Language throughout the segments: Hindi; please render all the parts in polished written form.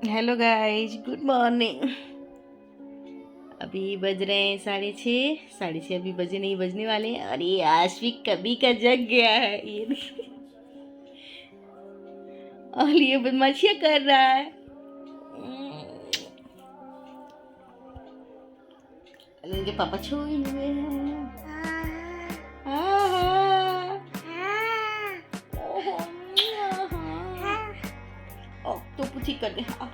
Hello guys, good morning. अभी बज रहे हैं 6:30। 6:30 अभी बजे नहीं, बजने वाले हैं। और ये आशिक कभी का जग गया है ये देखिए। और ये बदमाशियाँ कर रहा है। इनके पापा छोए हुए हैं। आहा। ओहो, आहा। ओ, तो पूछी कर दे। हाँ।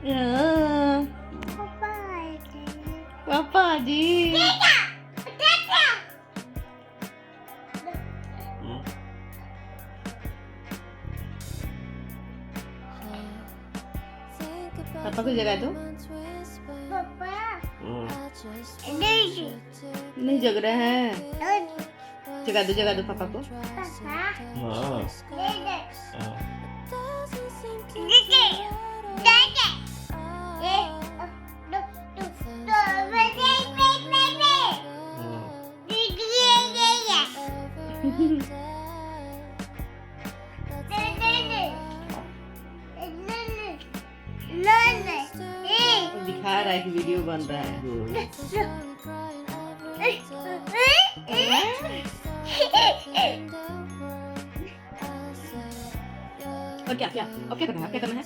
हाँ। पापा जी। पापा को जगा दो। नहीं जग रहा है। जगा दो पापा को। दिखा रहा है कि वीडियो बन रहा है। और क्या क्या अब क्या करना है, अब क्या करना है?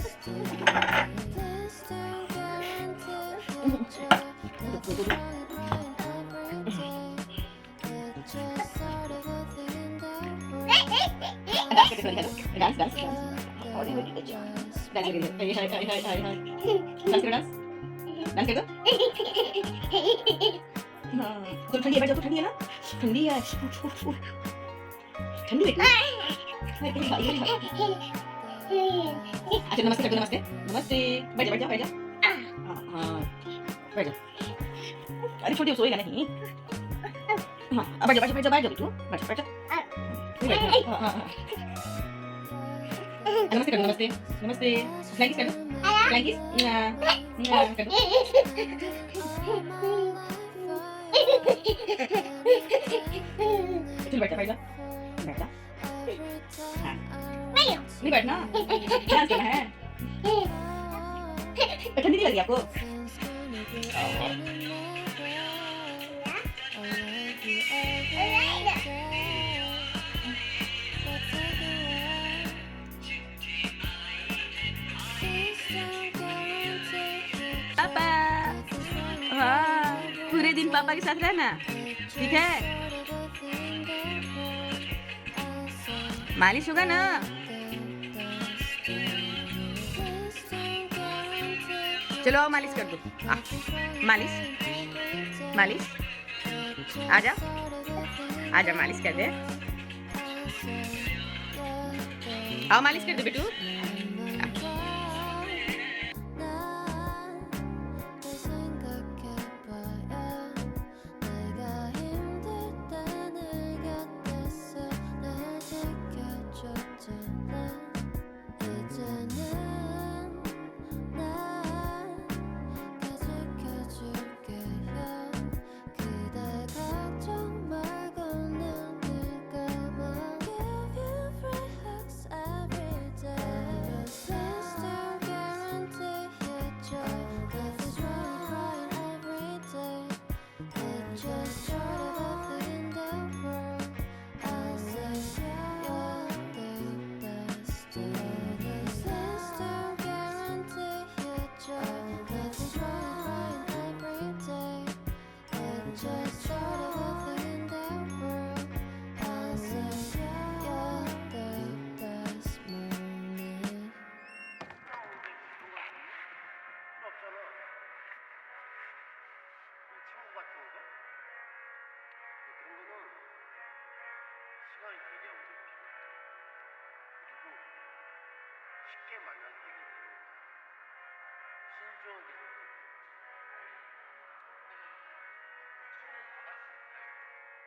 डांस डांस डांस और डांस करो, डांस डांस डांस करो। हाँ तो ठंडी है, बैठ जाओ। तो ठंडी है ना, ठंडी है। ठंडी है। अच्छा नमस्ते कर दो, नमस्ते नमस्ते। बैठ जाओ बैठ जाओ बैठ जाओ। हाँ हाँ बैठ जाओ। अरे छोटी सोएगा नहीं। हाँ बैठ जाओ बैठ जाओ बैठ जाओ तू, बैठ जाओ बैठ जाओ। हाँ हाँ नमस्ते कर दो, नमस्ते नमस्ते। फ्लाइंग किस कर दो, फ्लाइंग किस कर दो। चल बैठ जा बैठ जा बैठ जा। हाँ नहीं बैठना, डांस करना है। ठंडी नहीं लगी आपको? पापा, हाँ पूरे दिन पापा के साथ रहना, ठीक है? मालिश होगा ना? चलो आओ मालिश कर दो। मालिश मालिश, आजा आजा मालिश कर दे। आओ मालिश कर दो बेटू।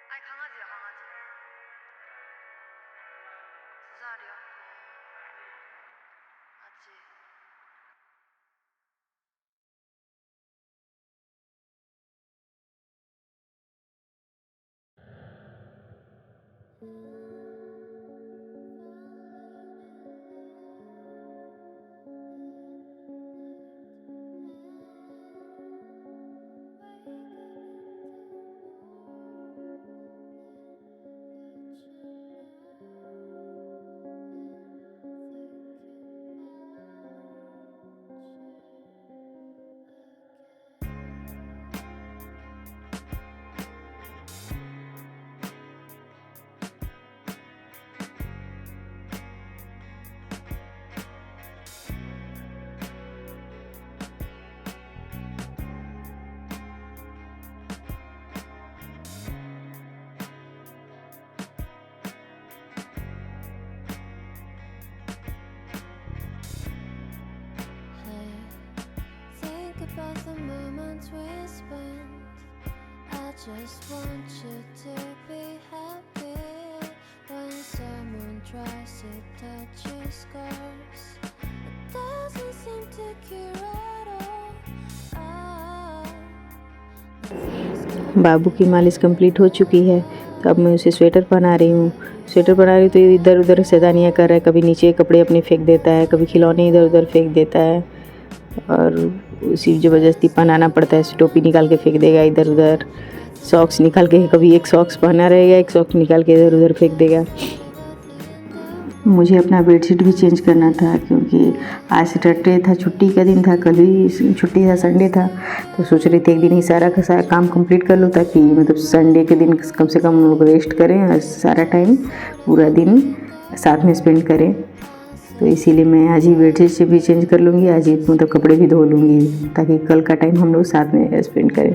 아니 강아지야 강아지. 2살이야. 아직. just want you to be happy. When someone tries to touch your scars, it doesn't seem to cure at all. बाबू की मालिश कंप्लीट हो चुकी है, तो अब मैं उसे स्वेटर पहना रही हूँ। स्वेटर पहना रही हूँ तो ये इधर उधर शैतानियाँ कर रहा है, कभी नीचे कपड़े अपने फेंक देता है, कभी खिलौने इधर उधर फेंक देता है, और उसी ज़बरदस्ती पहनाना पड़ता है। टोपी निकाल के फेंक देगा इधर उधर, सॉक्स निकाल के कभी एक सॉक्स पहना रहेगा, एक सॉक्स निकाल के इधर उधर फेंक देगा। मुझे अपना बेडशीट भी चेंज करना था, क्योंकि आज सैटरडे था, छुट्टी का दिन था, कल भी छुट्टी था, संडे था। तो सोच रही थी एक दिन ही सारा का सारा काम कंप्लीट कर लूँ, ताकि मतलब संडे के दिन कम से कम हम लोग रेस्ट करें और सारा टाइम पूरा दिन साथ में स्पेंड करें। तो इसीलिए मैं आज ही बेडशीट से भी चेंज कर लूँगी, आज ही मतलब कपड़े भी धो लूँगी, ताकि कल का टाइम हम लोग साथ में स्पेंड करें।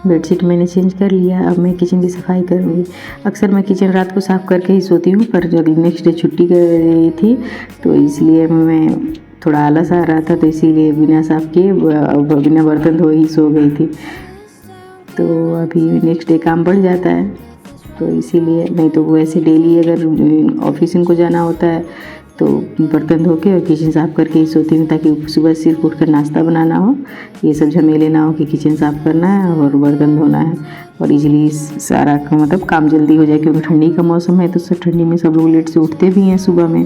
बेडशीट मैंने चेंज कर लिया, अब मैं किचन की सफाई करूँगी। अक्सर मैं किचन रात को साफ़ करके ही सोती हूँ, पर जब नेक्स्ट डे छुट्टी कर रही थी तो इसलिए मैं थोड़ा आलस आ रहा था, तो इसीलिए बिना साफ़ किए बिना बर्तन धोए ही सो गई थी। तो अभी नेक्स्ट डे काम बढ़ जाता है, तो इसीलिए, नहीं तो वैसे डेली अगर ऑफिस इनको जाना होता है तो बर्तन धो के और किचन साफ़ करके ही सोती हूँ, ताकि सुबह सिर्फ उठकर नाश्ता बनाना हो, ये सब झमेले ना हो कि किचन साफ़ करना है और बर्तन धोना है, और इजीली सारा मतलब काम जल्दी हो जाए। क्योंकि ठंडी का मौसम है, तो ठंडी में सब लोग लेट से उठते भी हैं सुबह में।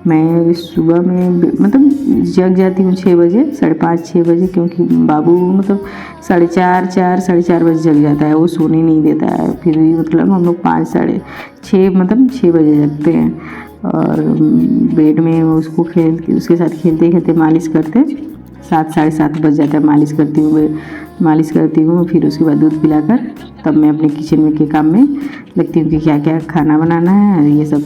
मैं सुबह में मतलब जग जाती हूँ 6 बजे, 5:30-6 बजे, क्योंकि बाबू मतलब 4:30 बजे जग जाता है, वो सोने नहीं देता है। फिर भी मतलब हम लोग 5-6 मतलब 6 बजे जगते हैं, और बेड में उसको उसके साथ खेलते खेलते मालिश करते 7-7:30 बज जाता है। मालिश करती हूँ, फिर उसके बाद दूध पिलाकर तब मैं अपने किचन में के काम में लगती हूँ कि क्या क्या खाना बनाना है, ये सब।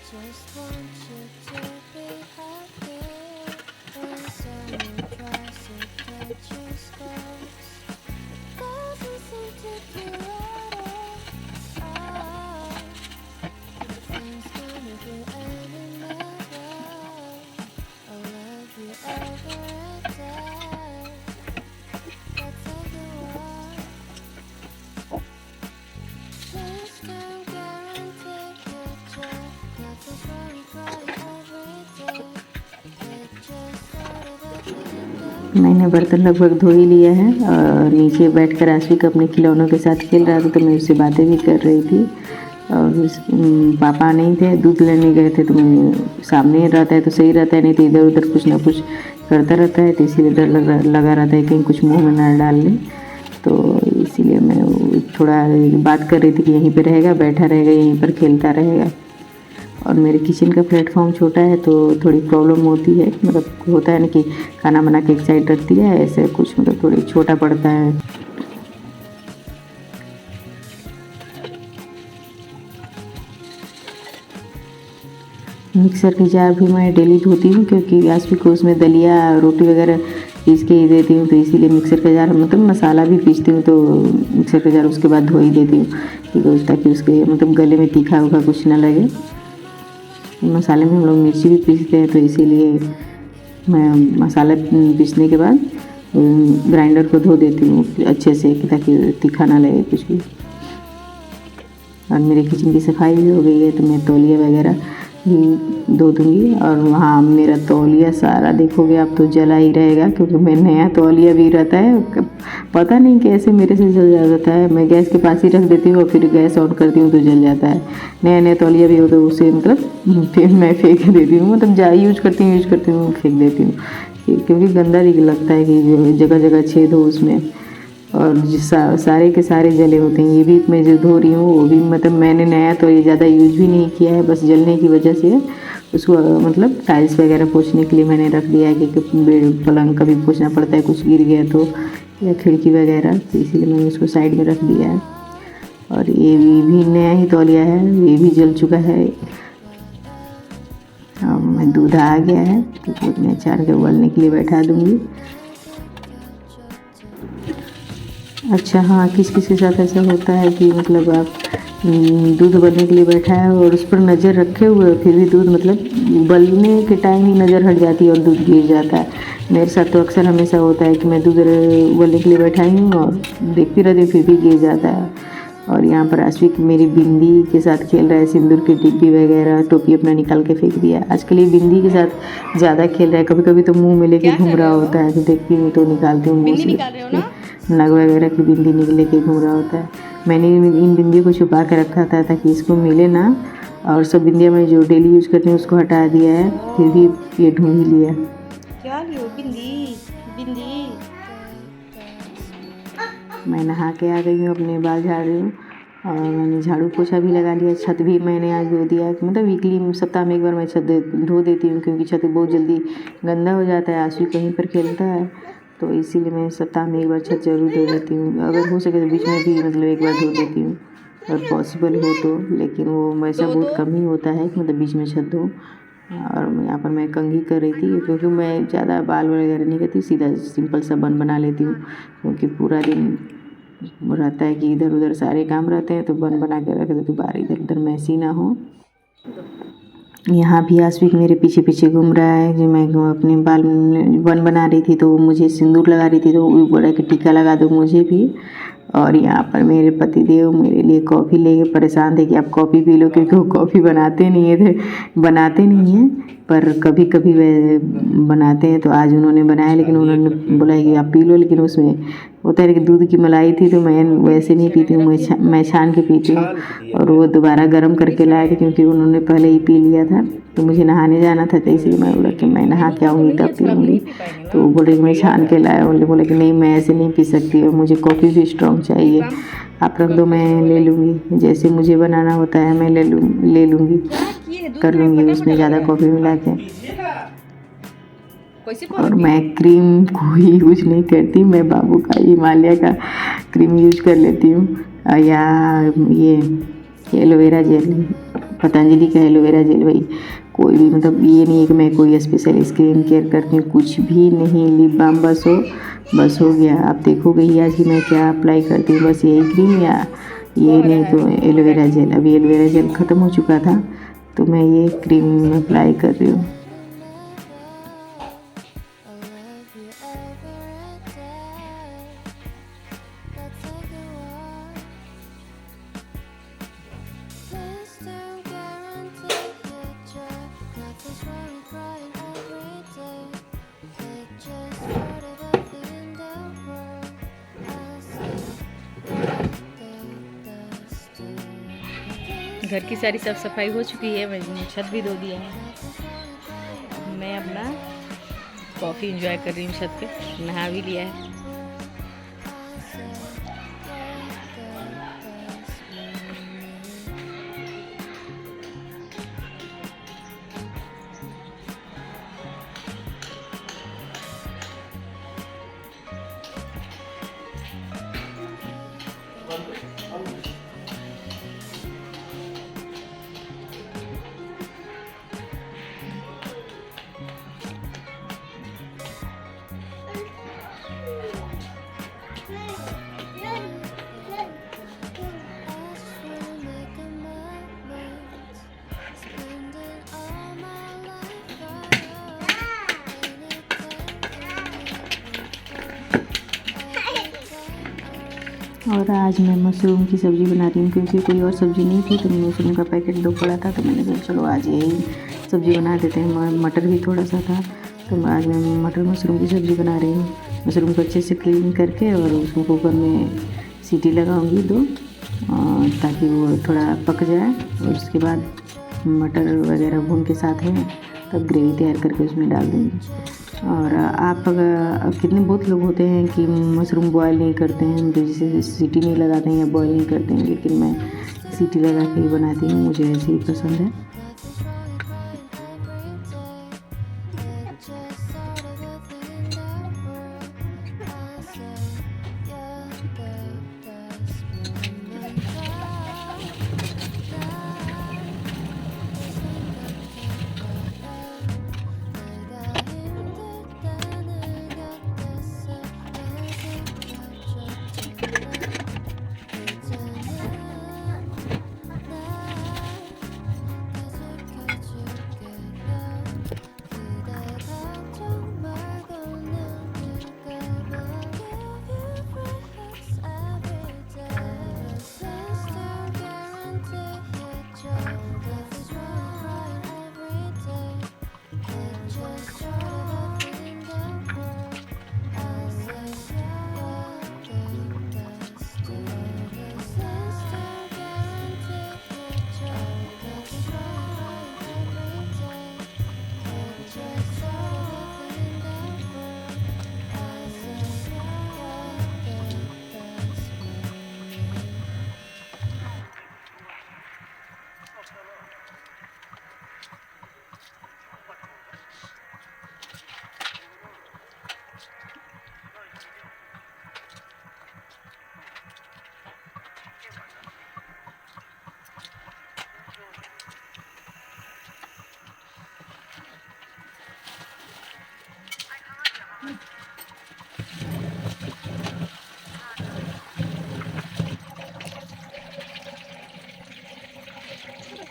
just want you to be happy when someone tries to touch your scars. It doesn't seem to cure at all. Things come if you ever never. I'll love you over and die. That's like the war. Please don't guarantee future. Nothing's wrong, you cry every day. It just out of the kingdom. मैंने बर्तन लगभग धो ही लिया है और नीचे बैठकर आशिक अपने खिलौनों के साथ खेल रहा था, तो मैं उससे बातें भी कर रही थी। और पापा नहीं थे, दूध लेने गए थे, तो मैं सामने रहता है तो सही रहता है, नहीं तो इधर उधर कुछ ना कुछ करता रहता है, तो इसीलिए डर लगा रहता है कहीं कुछ मुंह में ना डाल ले। तो इसीलिए मैं थोड़ा बात कर रही थी कि यहीं पे रहेगा, बैठा रहेगा, यहीं पर खेलता रहेगा। और मेरे किचन का प्लेटफॉर्म छोटा है तो थोड़ी प्रॉब्लम होती है, मतलब होता है ना कि खाना बना के एक साइड रख दिया है, ऐसे कुछ मतलब थोड़ी छोटा पड़ता है। मिक्सर की जार भी मैं डेली धोती हूँ, क्योंकि आशिक को उसमें दलिया रोटी वगैरह पीस के ही देती हूँ, तो इसीलिए मिक्सर का जार मतलब मसाला भी पीसती हूँ तो मिक्सर का जार उसके बाद धो ही देती हूँ, क्योंकि ताकि उसके मतलब गले में तीखा उखा कुछ ना लगे। मसाले में हम लोग मिर्ची भी पीसते हैं, तो इसीलिए मैं मसाला पीसने के बाद ग्राइंडर को धो देती हूँ अच्छे से, ताकि तीखा ना लगे कुछ भी। और मेरे किचन की सफाई भी हो गई है, तो मैं तौलिया वगैरह भी धो दूँगी। और वहाँ मेरा तौलिया सारा देखोगे आप तो जला ही रहेगा, क्योंकि मैं नया तौलिया भी रहता है, पता नहीं कैसे मेरे से जल जाता है। मैं गैस के पास ही रख देती हूँ और फिर गैस ऑन करती हूँ तो जल जाता है। नया तौलिया भी हो तो उसे मतलब फिर मैं फेंक देती हूँ, मतलब यूज करती हूँ फेंक देती हूँ, क्योंकि गंदा लगता है कि जगह जगह छेद हो उसमें, और सारे के सारे जले होते हैं। ये भी मैं जो धो रही हूँ वो भी मतलब मैंने नया तो ये ज़्यादा यूज भी नहीं किया है, बस जलने की वजह से उसको मतलब टाइल्स वगैरह पोंछने के लिए मैंने रख दिया है, क्योंकि पलंग कभी पोंछना पड़ता है, कुछ गिर गया तो, या खिड़की वगैरह, तो इसीलिए मैंने उसको साइड में रख दिया है। और ये भी नया ही तौलिया है, ये भी जल चुका है। अब मैं दूध आ गया है तो दूध में छान के उबलने के लिए बैठा दूँगी। अच्छा हाँ, किस किस के साथ ऐसा होता है कि मतलब आप दूध उबलने के लिए बैठा है और उस पर नज़र रखे हुए फिर भी दूध मतलब उबलने के टाइम ही नज़र हट जाती है और दूध गिर जाता है। मेरे साथ तो अक्सर हमेशा होता है कि मैं दूध उबलने के लिए बैठा ही हूँ और देखती रहती हूँ, फिर भी गिर जाता है। और यहाँ पर आशिक मेरी बिंदी के साथ खेल रहा है, सिंदूर की डिब्बी वगैरह टोपी अपना निकाल के फेंक दिया। आजकल ये बिंदी के साथ ज़्यादा खेल रहा है, कभी कभी तो मुँह में लेके घूम रहा होता है, तो देखती हूँ तो निकालती हूँ मुँह से, नग वगैरह की बिंदी निकले के घूम रहा होता है। मैंने इन बिंदियों को छुपा के रखा था ताकि इसको मिले ना, और सब बिंदियाँ मैं जो डेली यूज़ करती हूँ उसको हटा दिया है, फिर भी ये ढूंढ ही लिया। क्या लियो बिंदी बिंदी। मैं नहा के आ गई हूँ, अपने बाल झाड़ रही हूँ और मैंने झाड़ू पोछा भी लगा लिया। छत भी मैंने आज धो दिया, मतलब वीकली सप्ताह में एक बार मैं छत धो देती हूँ, क्योंकि छत बहुत जल्दी गंदा हो जाता है। आशिक कहीं पर खेलता है तो इसीलिए मैं सप्ताह में एक बार छत जरूर धो देती हूँ। अगर हो सके तो बीच में भी मतलब एक बार धो देती हूँ और पॉसिबल हो तो, लेकिन वो वैसा बहुत कम ही होता है कि मतलब बीच में छत धो। और यहाँ पर मैं कंघी कर रही थी, क्योंकि मैं ज़्यादा बाल वगैरह नहीं करती, सीधा सिंपल सा बन बना लेती हूँ, क्योंकि पूरा दिन रहता है कि इधर उधर सारे काम रहते हैं, तो बन बना के रख देती हूँ, बाहर इधर उधर मैसी ना हो। यहाँ भी आशिक मेरे पीछे पीछे घूम रहा है। जो मैं अपने बाल बन बना रही थी तो वो मुझे सिंदूर लगा रही थी, तो वो बोला कि टीका लगा दो मुझे भी। और यहाँ पर मेरे पतिदेव मेरे लिए कॉफ़ी लेके परेशान थे कि आप कॉफ़ी पी लो, क्योंकि वो कॉफ़ी बनाते नहीं हैं, पर कभी कभी वे बनाते हैं। तो आज उन्होंने बनाया, लेकिन उन्होंने बोला कि आप पी लो, लेकिन उसमें होता है कि दूध की मलाई थी, तो मैं वैसे नहीं पीती हूँ, मैं छान के पीती हूँ। और वो दोबारा गर्म करके लाए थे, क्योंकि उन्होंने पहले ही पी लिया था, तो मुझे नहाने जाना था, तो इसलिए मैं बोला कि मैं नहा के आऊँगी तब पीऊँगी। तो वो बोले कि मैं छान के लाया, बोले कि नहीं मैं ऐसे नहीं पी सकती, और मुझे कॉफ़ी भी स्ट्रॉन्ग चाहिए, आप रख दो मैं ले लूँगी, जैसे मुझे बनाना होता है मैं ले लूँगी, कर लूँगी उसमें ज़्यादा कॉफ़ी मिला के। और मैं क्रीम कोई यूज नहीं करती, मैं बाबू का हिमालय का क्रीम यूज कर लेती हूँ, या ये एलोवेरा जेल पतंजलि का एलोवेरा जेल। भाई कोई भी मतलब ये नहीं है कि मैं कोई स्पेशल स्किन केयर करती हूँ, कुछ भी नहीं। लिप बाम बस हो गया। आप देखोगे ही आज कि मैं क्या अप्लाई करती हूँ, बस यही क्रीम या ये नहीं तो एलोवेरा जेल। अभी एलोवेरा जेल ख़त्म हो चुका था तो मैं ये क्रीम अप्लाई कर रही हूँ। घर की सारी साफ सफाई हो चुकी है, मैंने छत भी धो दिया है। मैं अपना कॉफ़ी एंजॉय कर रही हूँ छत पे, नहा भी लिया है। और आज मैं मशरूम की सब्ज़ी बना रही हूँ क्योंकि कोई और सब्ज़ी नहीं थी, तो मशरूम का पैकेट दो पड़ा था, तो मैंने कहा चलो आज यही सब्ज़ी बना देते हैं। मटर भी थोड़ा सा था, तो आज मैं मटर मशरूम की सब्ज़ी बना रही हूँ। मशरूम को अच्छे से क्लीन करके और उसको कुकर में सीटी लगाऊंगी 2, ताकि वो थोड़ा पक जाए। और उसके बाद मटर वगैरह भून के साथ में तब ग्रेवी तैयार करके उसमें डाल दूँगी। और आप अगर कितने बहुत लोग होते हैं कि मशरूम बॉयल नहीं करते हैं, जैसे सीटी नहीं लगाते हैं या बॉयल नहीं करते हैं, लेकिन मैं सीटी लगा के ही बनाती हूँ, मुझे ऐसे ही पसंद है।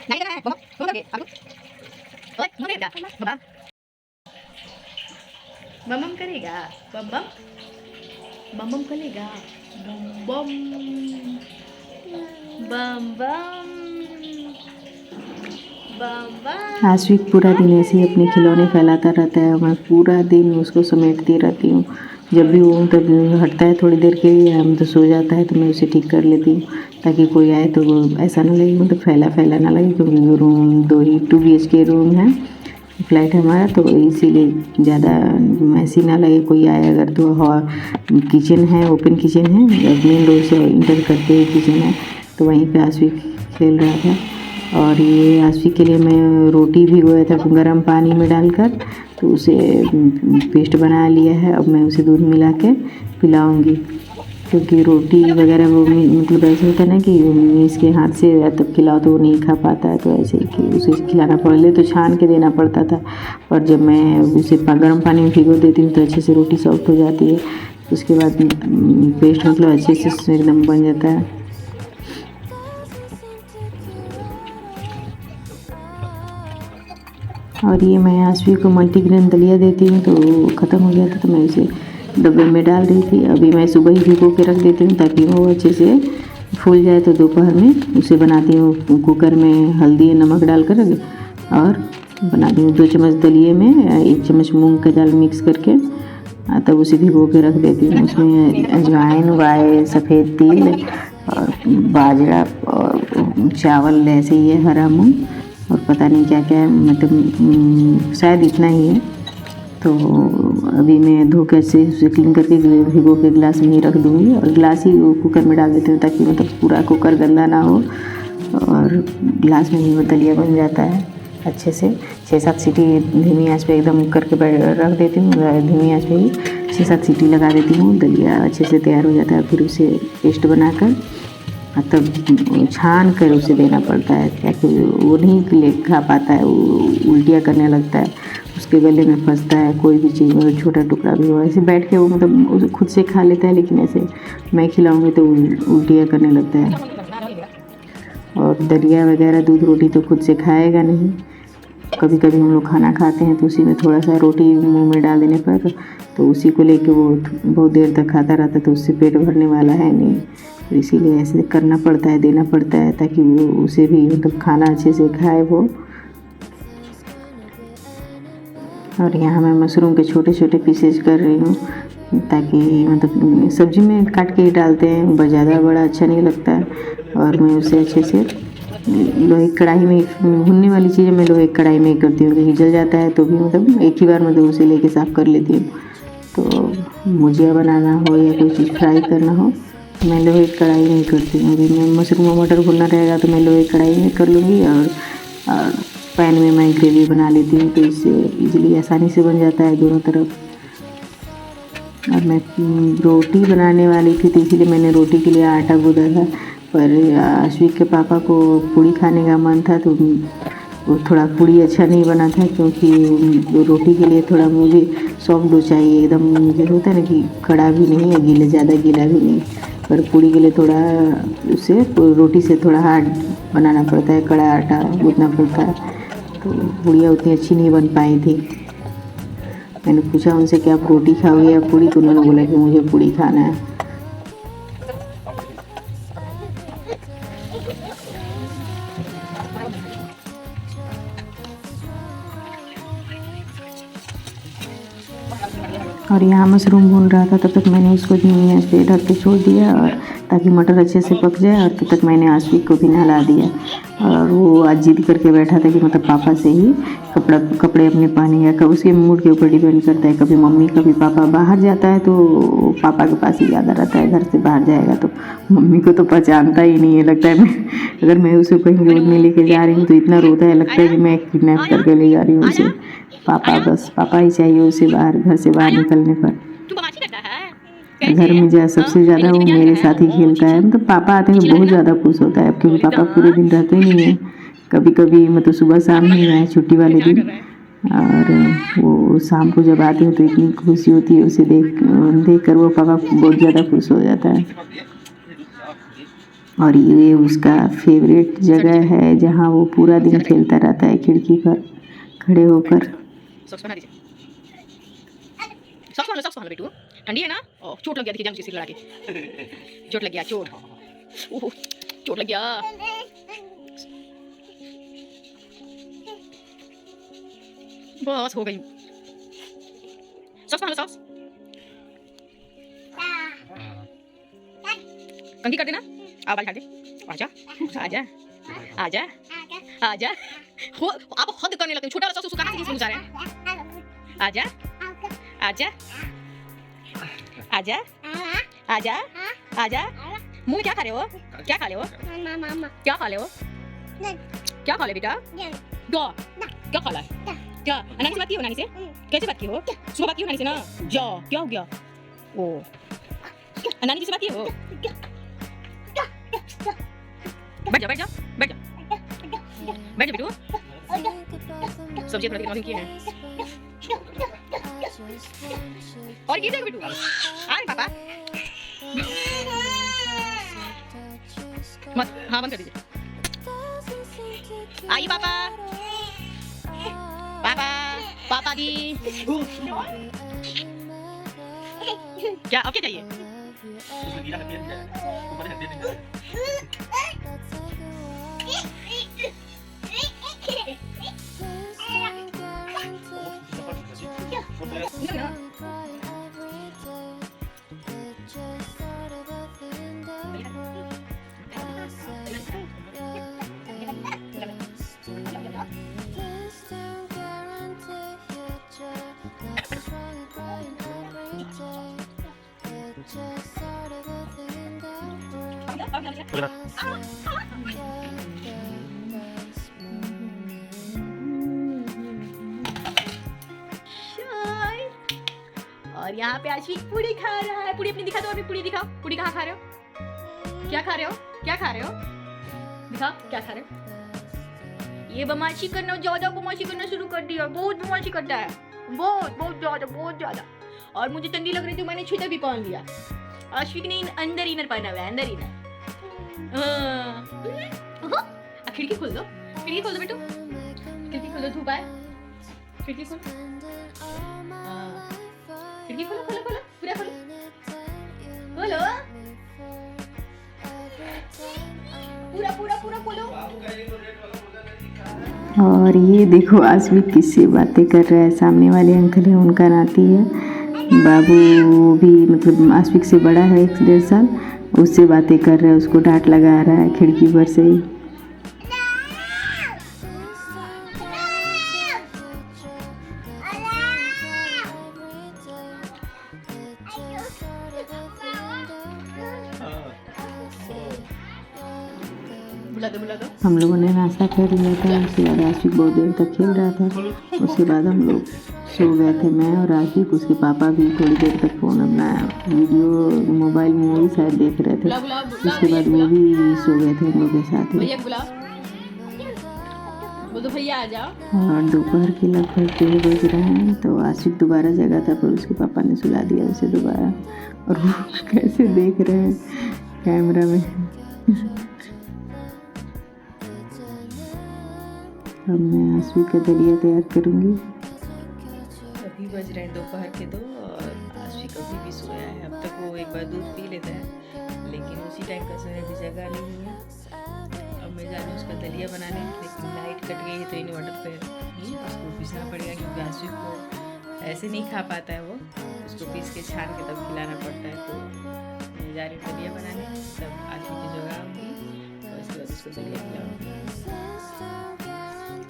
नहीं है बम बम लगे अब ओए मुझे क्या बम बम करेगा बम बम बम बम करेगा बम बम बम बम बम बम। आश्विक पूरा दिन ऐसे ही अपने खिलौने फैलाता रहता है, मैं पूरा दिन उसको समेटती रहती हूँ। जब भी वो तब हटता है थोड़ी देर के लिए, हम तो सो जाता है, तो मैं उसे ठीक कर लेती हूँ ताकि कोई आए तो वो ऐसा ना लगे, मतलब फैला ना लगे, क्योंकि रूम 2 BHK रूम है, फ्लैट है हमारा, तो इसीलिए ज़्यादा ऐसी ना लगे कोई आए अगर। तो किचन है, ओपन किचन है, मेन डोर से इंटर करते ही किचन है, तो वहीं पे आश्विक खेल रहा था। और ये आश्विक के लिए मैं रोटी भिगोया था गर्म पानी में डालकर, तो उसे पेस्ट बना लिया है। अब मैं उसे दूध मिला के पिलाऊँगी। क्योंकि रोटी वगैरह वो मतलब ऐसे होता है ना कि इसके हाथ से तब खिलाओ तो वो नहीं खा पाता है, तो ऐसे कि उसे खिलाना पड़े तो छान के देना पड़ता था। और जब मैं उसे गर्म पानी में भिगो देती हूँ तो अच्छे से रोटी सॉफ्ट हो जाती है। उसके बाद पेस्ट मतलब अच्छे से एकदम बन जाता है। और ये मैं आशवी को मल्टीग्रेन दलिया देती हूँ, तो ख़त्म हो गया था तो मैं उसे डब्बे में डाल रही थी। अभी मैं सुबह ही भिगो के रख देती हूँ ताकि वो अच्छे से फूल जाए, तो दोपहर में उसे बनाती हूँ कुकर में हल्दी नमक डालकर और बनाती हूँ 2 चम्मच दलिए में 1 चम्मच मूंग का दाल मिक्स करके, तब उसे भिगो के रख देती हूँ। उसमें अजवाइन, वाए, सफ़ेद तिल और बाजरा और चावल ऐसे ही है, हरा मूंग और पता नहीं क्या क्या है, मतलब शायद इतना ही है। तो अभी मैं धो के अच्छे से क्लीन करके भिगो के गिलास में ही रख दूँगी और गिलास ही कुकर में डाल देती हूँ ताकि मतलब पूरा कुकर गंदा ना हो और गिलास में ही वो दलिया बन जाता है अच्छे से। 6-7 सीटी धीमी आंच पे एकदम करके रख देती हूँ, धीमी आंच पे ही 6-7 सीटी लगा देती हूँ। दलिया अच्छे से तैयार हो जाता है। फिर उसे पेस्ट बनाकर तब छान कर उसे देना पड़ता है, ताकि वो नहीं खा पाता है, वो उल्टियाँ करने लगता है, उसके गले में फंसता है कोई भी चीज़, मतलब छोटा टुकड़ा भी हो। ऐसे बैठ के वो मतलब उसे खुद से खा लेता है, लेकिन ऐसे मैं खिलाऊंगी तो उल्टियाँ करने लगता है। और दलिया वगैरह दूध रोटी तो खुद से खाएगा नहीं। कभी कभी हम लोग खाना खाते हैं तो उसी में थोड़ा सा रोटी मुंह में डाल देने पर तो उसी को लेके वो बहुत देर तक खाता रहता, तो उससे पेट भरने वाला है नहीं। तो इसीलिए ऐसे करना पड़ता है, देना पड़ता है ताकि वो उसे भी मतलब खाना अच्छे से खाए वो। और यहाँ मैं मशरूम के छोटे छोटे पीसेज कर रही हूँ ताकि मतलब सब्जी में काट के ही डालते हैं, ज़्यादा बड़ा अच्छा नहीं लगता है। और मैं उसे अच्छे से लोहे की कढ़ाई में, भुनने वाली चीज़ें मैं लोहे की कढ़ाई में ही करती हूँ, क्योंकि जल जाता है तो भी मतलब एक ही बार मतलब उसे लेके साफ़ कर लेती हूँ। तो भुजिया बनाना हो या कोई चीज़ फ्राई करना हो मैं लोहे की कढ़ाई में ही करती हूँ। अभी मैं मशरूम और मटर भुनना रहेगा तो मैं लोहे की कढ़ाई में कर लूँगी और पैन में मैं ग्रेवी बना लेती हूँ, तो इससे इजीली आसानी से बन जाता है दोनों तरफ। और मैं रोटी बनाने वाली थी तो इसीलिए मैंने रोटी के लिए आटा गूँधा था, पर आशवी के पापा को पूड़ी खाने का मन था तो वो थोड़ा पूड़ी अच्छा नहीं बना था, क्योंकि रोटी के लिए थोड़ा मुझे सॉफ्ट डो चाहिए, एकदम मुझे होता है ना कि कड़ा भी नहीं है, गीला ज़्यादा गीला भी नहीं, पर पूड़ी के लिए थोड़ा उसे रोटी से थोड़ा हार्ड बनाना पड़ता है, कड़ा आटा गूँथना पड़ता है, तो पूड़ियाँ उतनी अच्छी नहीं बन पाई थी। मैंने पूछा उनसे कि आप रोटी खाओगे या पूड़ी, तो उन्होंने बोला कि मुझे पूड़ी खाना है। और यहाँ मशरूम भून रहा था, तब तक मैंने उसको धीमी आंच पे ढक के छोड़ दिया और ताकि मटर अच्छे से पक जाए। और तब तक मैंने आशवी को भी नहला दिया और वो आज जिद करके बैठा था कि मतलब पापा से ही कपड़े अपने पहनेगा। कब उसके मूड के ऊपर डिपेंड करता है, कभी मम्मी कभी पापा। बाहर जाता है तो पापा के पास ही ज़्यादा रहता है, घर से बाहर जाएगा तो मम्मी को तो पहचानता ही नहीं है। लगता है अगर मैं उसे कहीं रोड में लेके जा रही हूँ तो इतना रोता है, लगता है कि मैं किडनैप करके ले जा रही हूँ उसे। पापा, बस पापा ही चाहिए उसे बाहर, घर से बाहर निकलने पर। घर में जा सबसे ज़्यादा वो मेरे साथ ही खेलता है, मतलब पापा आते हैं तो बहुत ज़्यादा खुश होता है, क्योंकि पापा पूरे दिन रहते ही नहीं हैं, कभी कभी मतलब सुबह शाम ही आए छुट्टी वाले दिन। और वो शाम को जब आते हैं तो इतनी खुशी होती है उसे देख कर, वो पापा बहुत ज़्यादा खुश हो जाता है। और ये उसका फेवरेट जगह है जहाँ वो पूरा दिन खेलता रहता है, खिड़की पर खड़े होकर। सॉक्स पहना दीजिए, सॉक्स पहन लो बेटू, ठंडी है ना। ओह चोट लग गया, देखिए जंग से लड़ा के चोट लग गया, चोट, ओह चोट लग गया। बस हो गई, सॉक्स पहन लो, सॉक्स कंघी कर देना, आवाज दे, आजा आजा आजा आजा। आप हद करने लगते हो, छोटा वाला सॉक्स कहाँ से घुसा रहे हैं। आजा आजा आजा आजा आजा। मुंह में क्या खा रहे हो, क्या खा रहे हो, क्या खा रहे हो, क्या खा ले बेटा, क्या खा रहा है, क्या नानी से बात की हो, नानी से कैसे बात की हो, सुबह बात की हो नानी से ना, जा क्या हो गया। ओ नानी जी से बात की हो? बैठ जा बैठ जा बैठ जा बैठ जा बेटू। सब्जी थोड़ा की है और ये देख बेटू। आ पापा मत, हाँ बंद कर दीजिए। आइए पापा पापा पापा जी। क्या अब क्या चाहिए? और यहाँ पे आशिक पूरी खा रहा है। पूरी अपनी दिखा दो, अभी पूरी दिखाओ। पूरी कहाँ खा रहे हो? क्या खा रहे हो? क्या खा रहे हो? दिखाओ क्या खा रहे हो? ये बदमाशी करना, ज्यादा बदमाशी करना शुरू कर दिया। बहुत बदमाशी करता है, बहुत बहुत ज्यादा बहुत ज्यादा। और मुझे ठंडी लग रही थी, मैंने स्वेटर भी पहन लिया। आशिक ने अंदर इनर पहना हुआ है, अंदर इनर। खिड़की खोल दो, खिड़की खोल दो बेटू, खिड़की खोल दो, धूप आए। खिड़की खोल, खिड़की खोलो खोलो खोलो, पूरा खोलो खोलो, पूरा पूरा पूरा खोलो। और ये देखो आश्विक किससे बातें कर रहा है। सामने वाले अंकल है, उनका नाती है। बाबू भी मतलब आश्विक से बड़ा है, 1-1.5 साल। उससे बातें कर रहा है, उसको डांट लगा रहा है खिड़की पर से ही। हम लोगों ने नाश्ता कर लिया था। उसके बाद आशिक बहुत देर तक खेल रहा था। उसके बाद हम लोग सो गए थे, मैं और आशिक। उसके पापा भी थोड़ी देर तक फ़ोन अपना वीडियो मोबाइल मूवी शायद देख रहे थे। उसके बाद वो भी सो गए थे हम लोग के साथ ही। भैया आ जाओ। और दोपहर के लगभग 3 बज रहे हैं, तो आशिक दोबारा जगा था, पर उसके पापा ने सुला दिया उसे दोबारा। और वो कैसे देख रहे हैं कैमरा में। अब मैं आशिक का दलिया तैयार करूँगी। अभी बज रहे हैं दोपहर के 2 और आशिक अभी भी सोया है। अब तक वो एक बार दूध पी लेता है, लेकिन उसी टाइम का सोया भी जगह नहीं है। अब मैं जा रही हूँ उसका दलिया बनाने, लेकिन लाइट कट गई है तो इन्वर्टर पे उसको पीसना पड़ेगा, क्योंकि आशिक को ऐसे नहीं खा पाता है। वो उसको पीस के छान के तब खिलाना पड़ता है। तो मैं जा रही हूँ दलिया बनाने, तब आशिक की जगह आऊँगी और उसके बाद उसको दलिया खिलाऊँगी।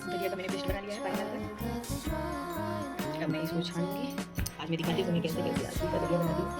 दलिया का मैंने पेस्ट बना लिया है पानी डालकर। अब मैं इसको छानूंगी। आज मैं दिखाती हूँ मैं कैसे कैसे आशिक का दलिया बनाती हूँ।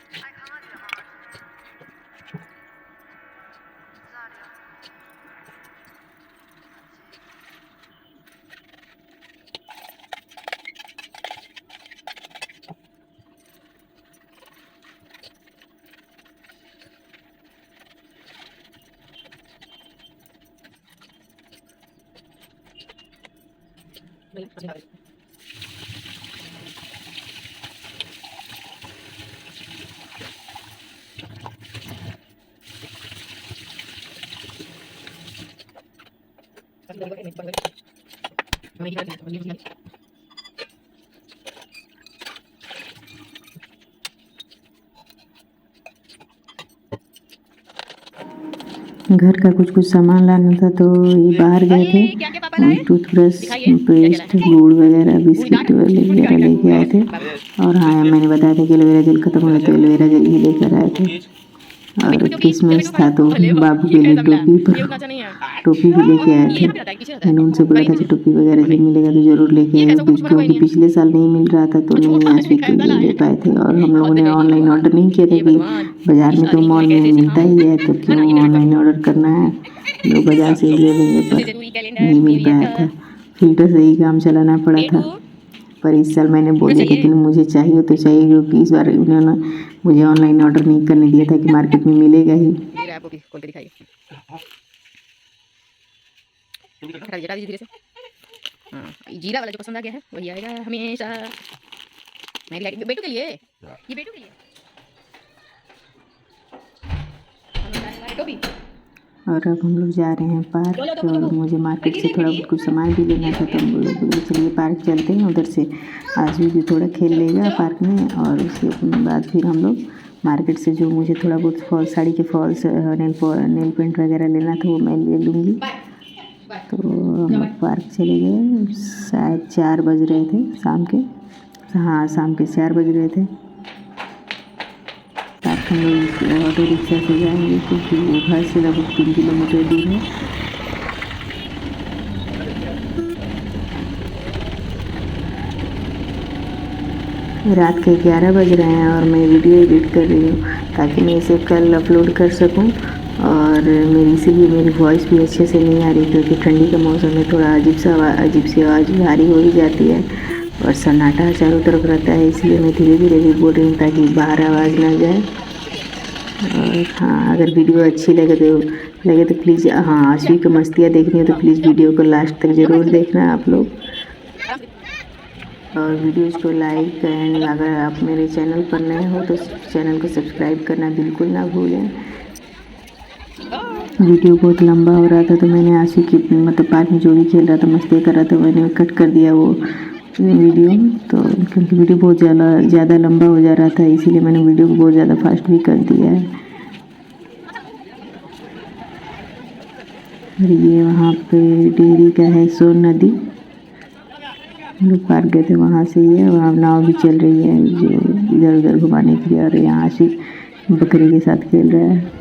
아이 강아지야 강아지. 두 살이야. घर का कुछ सामान लाना था, तो ये बाहर गए थे। टूथब्रश, पेस्ट, गुड़ वगैरह, बिस्किट वगैरह लेके आए थे। और हाँ, मैंने बताया था कि एलोवेरा जेल खत्म हो गया तो एलोवेरा जेल ही लेकर आए थे। और क्रिसमस था तो बाबू के लिए टोपी भी लेके आए थे। मैंने उनसे बोला था कि टोपी वगैरह जब मिलेगा तो ज़रूर लेके आए, क्योंकि पिछले साल नहीं मिल रहा था तो नहीं आश्विक के लिए ले पाए थे। और हम लोगों ने ऑनलाइन ऑर्डर नहीं किया था कि बाज़ार में तो मॉल में मिलता ही है, तो क्यों ऑनलाइन ऑर्डर करना है, लोग बाज़ार से ले लेंगे, पर नहीं मिल पाया था। फिल्टर से ही काम चलाना पड़ा था। पर इस साल मैंने बोल दिया था कि मुझे चाहिए तो चाहिए, क्योंकि इस बार उन्होंने मुझे ऑनलाइन ऑर्डर नहीं करने दिया था कि मार्केट में मिलेगा ही। धीरे से हाँ, जीरा वाला जो पसंद आ गया है वही आएगा हमेशा। मेरी लाइट बेटू के लिए, ये बेटू के लिए टोपी। और अब हम लोग जा रहे हैं पार्क, और मुझे मार्केट से थोड़ा बहुत कुछ सामान भी लेना था, तो हम लोग बोले चलिए पार्क चलते हैं। उधर से आशु भी थोड़ा खेल लेगा पार्क में, और उसके बाद फिर हम लोग मार्केट से जो मुझे थोड़ा बहुत फॉल्स, साड़ी के फॉल्स, नेल पेंट वगैरह लेना था वो मैं ले लूँगी। तो हम लोग पार्क चले गए। शायद 4 बज रहे थे शाम के, हाँ शाम के 4 बज रहे थे। पार्क हम लोग ऑटो रिक्शा से जाएंगे, क्योंकि वो घर से लगभग 3 किलोमीटर दूर है। रात के 11 बज रहे हैं और मैं वीडियो एडिट कर रही हूँ ताकि मैं इसे कल अपलोड कर सकूँ। और इसीलिए मेरी वॉइस भी अच्छे से नहीं आ रही, क्योंकि ठंडी का मौसम में थोड़ा अजीब सी आवाज़ भारी हो ही जाती है, और सन्नाटा चारों तरफ रहता है, इसलिए मैं धीरे धीरे भी बोल रही हूँ ताकि बाहर आवाज़ ना जाए। और हाँ, अगर वीडियो अच्छी लगे तो प्लीज़, हाँ आशवी की मस्तियाँ देखनी हो तो प्लीज़ वीडियो को लास्ट तक ज़रूर देखना आप लोग। और वीडियोज़ को लाइक एंड अगर आप मेरे चैनल पर नए हो तो चैनल को सब्सक्राइब करना बिल्कुल ना भूलें। वीडियो बहुत लंबा हो रहा था तो मैंने आशु की मतलब पार्क में जो भी खेल रहा था, मस्ती कर रहा था, मैंने कट कर दिया वो वीडियो। तो क्योंकि वीडियो बहुत ज़्यादा लंबा हो जा रहा था, इसीलिए मैंने वीडियो को बहुत ज़्यादा फास्ट भी कर दिया है। और ये वहाँ पे टिहरी का है सोन नदी, हम लोग पार्क गए थे वहाँ से ही है। वहाँ नाव भी चल रही है जो इधर उधर घुमाने के लिए, और यहाँ आशु बकरी के साथ खेल रहा है।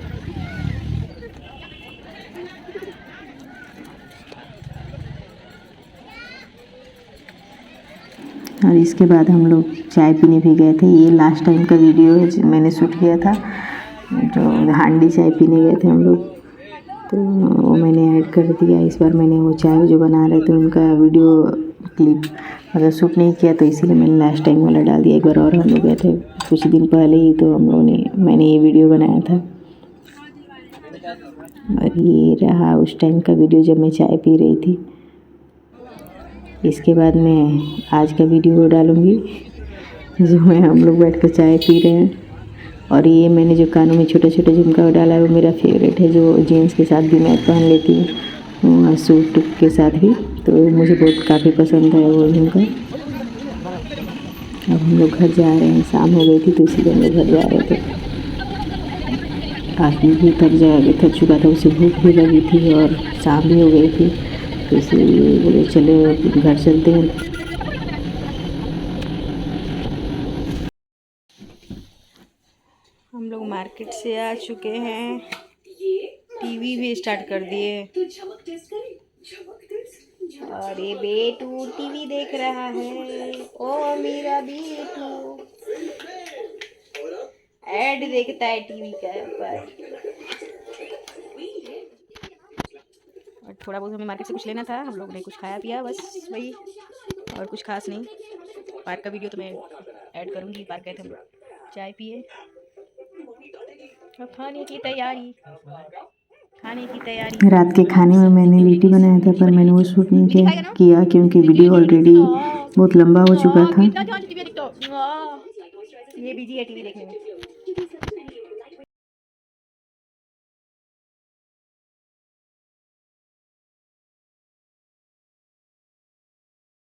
और इसके बाद हम लोग चाय पीने भी गए थे। ये लास्ट टाइम का वीडियो है जो मैंने शूट किया था, जो हांडी चाय पीने गए थे हम लोग, तो वो मैंने ऐड कर दिया। इस बार मैंने वो चाय जो बना रहे थे उनका वीडियो क्लिप मतलब शूट नहीं किया, तो इसीलिए मैंने लास्ट टाइम वाला डाल दिया। एक बार और हम लोग गए थे कुछ दिन पहले ही, तो हम लोगों ने मैंने ये वीडियो बनाया था। और ये रहा उस टाइम का वीडियो जब मैं चाय पी रही थी। इसके बाद मैं आज का वीडियो डालूँगी जो मैं हम लोग बैठ कर चाय पी रहे हैं। और ये मैंने जो कानों में छोटे छोटे झुमका डाला है वो मेरा फेवरेट है, जो जीन्स के साथ भी मैं पहन लेती हूँ, सूट के साथ भी, तो मुझे बहुत काफ़ी पसंद है वो झुमका। अब हम लोग घर जा रहे हैं, शाम हो गई थी तो इसीलिए हम लोग घर जा रहे थे। आदमी भी थक चुका था, उसे भूख भी लगी थी और शाम भी हो गई थी, तो इसलिए बोले चले घर चलते हैं। हम लोग मार्केट से आ चुके हैं, टीवी भी स्टार्ट कर दिए, और ये बेटू टीवी देख रहा है। ओ मेरा बेटू ऐड देखता है टीवी का पर। और थोड़ा बहुत हमें मार्केट से कुछ लेना था, हम लोग ने कुछ खाया पिया बस वही, और कुछ खास नहीं। पार्क का वीडियो तो मैं ऐड करूँगी, पार्क गए थे हम लोग, चाय पिए, अब खाने की तैयारी। रात के खाने में मैंने लिट्टी बनाया था, पर मैंने वो शूट नहीं किया क्योंकि वीडियो ऑलरेडी बहुत लंबा हो चुका था। ये बिजी है टीवी देखने में।